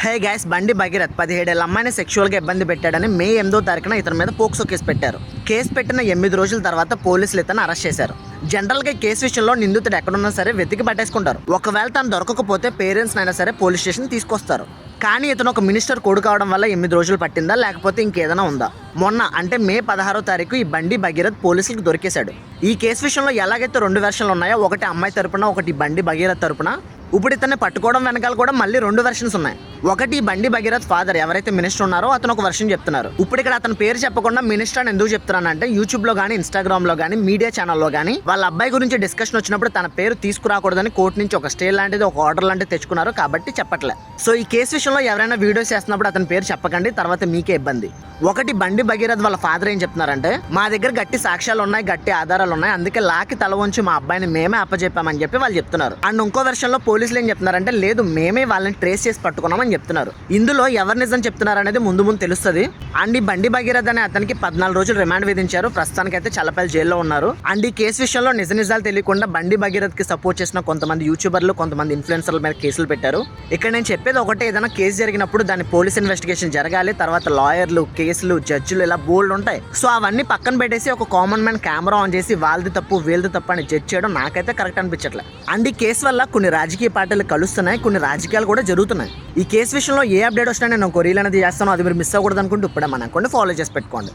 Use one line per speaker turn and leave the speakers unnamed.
Hey guys, బండి భగీరథ్ 17 ఏళ్ల అమ్మాయిని సెక్షువల్గా ఇబ్బంది పెట్టాడని మే 8వ తారీఖున ఇతని మీద పోక్సో కేసు పెట్టారు. కేసు పెట్టిన 8 రోజుల తర్వాత పోలీసులు ఇతను అరెస్ట్ చేశారు. జనరల్గా కేసు విషయంలో నిందితుడు ఎక్కడున్నా సరే వెతికి పట్టేసుకుంటారు. ఒకవేళ తను దొరకకపోతే పేరెంట్స్ అయినా సరే పోలీస్ స్టేషన్ తీసుకొస్తారు. కానీ ఇతను ఒక మినిస్టర్ కొడుకు అవడం వల్ల 8 రోజులు పట్టిందా లేకపోతే ఇంకేదైనా ఉందా? మొన్న అంటే మే 16వ తారీఖు ఈ బండి భగీరథ్ పోలీసులకు దొరికేశాడు. ఈ కేసు విషయంలో ఎలాగైతే 2 వెర్షన్లు ఉన్నాయో, ఒకటి అమ్మాయి తరపున, ఒకటి బండి భగీరథ్ తరపున. ఇప్పుడు ఇతన్ని పట్టుకోవడం వెనకాల కూడా మళ్ళీ 2 వెర్షన్స్ ఉన్నాయి. ఒకటి బండి భగీరథ్ ఫాదర్ ఎవరైతే మినిస్టర్ ఉన్నారో అతను ఒక వెర్షన్ చెప్తున్నారు. ఇప్పుడు ఇక్కడ అతని పేరు చెప్పకుండా మినిస్టర్ అని ఎందుకు చెప్తున్నానంటే, యూట్యూబ్ లో కానీ, ఇన్స్టాగ్రామ్ లో కానీ, మీడియా ఛానల్లో కానీ వాళ్ళ అబ్బాయి గురించి డిస్కషన్ వచ్చినప్పుడు తన పేరు తీసుకురాకూడదని కోర్టు నుంచి ఒక స్టే లాంటిది, ఒక ఆర్డర్ లాంటిది తెచ్చుకున్నారు కాబట్టి చెప్పట్లే. సో ఈ కేసు విషయంలో ఎవరైనా వీడియోస్ చేస్తున్నప్పుడు అతని పేరు చెప్పకండి, తర్వాత మీకే ఇబ్బంది. ఒకటి బండి భగీరథ్ వాళ్ళ ఫాదర్ ఏం చెప్తున్నారంటే, మా దగ్గర గట్టి సాక్ష్యాలు ఉన్నాయి, గట్టి ఆధారాలు ఉన్నాయి, అందుకే లాకి తల వంచి మా అబ్బాయిని మేమే అప్పచెప్పామని చెప్పి వాళ్ళు చెప్తున్నారు. అండ్ ఇంకో వెర్షన్ లో పోలీసులు ఏం చెప్తున్నారంటే, లేదు మేమే వాళ్ళని ట్రేస్ చేసి పట్టుకున్నామని చెప్తున్నారు. ఇందులో ఎవరు నిజం చెప్తున్నారు అనేది ముందు తెలుస్తుంది. అండ్ ఈ బండి భగీరథ్ అనే అతనికి 14 రోజులు రిమాండ్ విధించారు. ప్రస్తుతానికి అయితే చల్లపల్లి జైల్లో ఉన్నారు. అండ్ ఈ కేసు విషయంలో నిజాలు తెలియకుండా బండి భగీరథ్ కి సపోర్ట్ చేసిన కొంతమంది యూట్యూబర్లు, కొంతమంది ఇన్ఫ్లుయెన్సర్ల మీద కేసులు పెట్టారు. ఇక్కడ నేను చెప్పేది ఒకటే, ఏదైనా కేసు జరిగినప్పుడు దాని పోలీస్ ఇన్వెస్టిగేషన్ జరగాలి. తర్వాత లాయర్లు, కేసులు, జడ్జిలు ఇలా బోల్డ్ ఉంటాయి. సో అవన్నీ పక్కన పెట్టేసి ఒక కామన్ మ్యాన్ కెమెరా ఆన్ చేసి వాళ్ళది తప్పు వీళ్ళది తప్పు అని జడ్జ్ చేయడం నాకైతే కరెక్ట్ అనిపించట్లేదు. అండ్ ఈ కేసు వల్ల కొన్ని రాజకీయ పార్టీలు కలుస్తున్నాయి, కొన్ని రాజకీయాలు కూడా జరుగుతున్నాయి. ఈ కేసు విషయంలో ఏ అప్డేట్ వచ్చినా నేను కొరియల్ అనేది చేస్తాను. అది మీరు మిస్ అవ్వకూడదు అనుకుంటే ఇప్పుడే మన అకౌంట్ ఫాలో చేసి పెట్టుకోండి.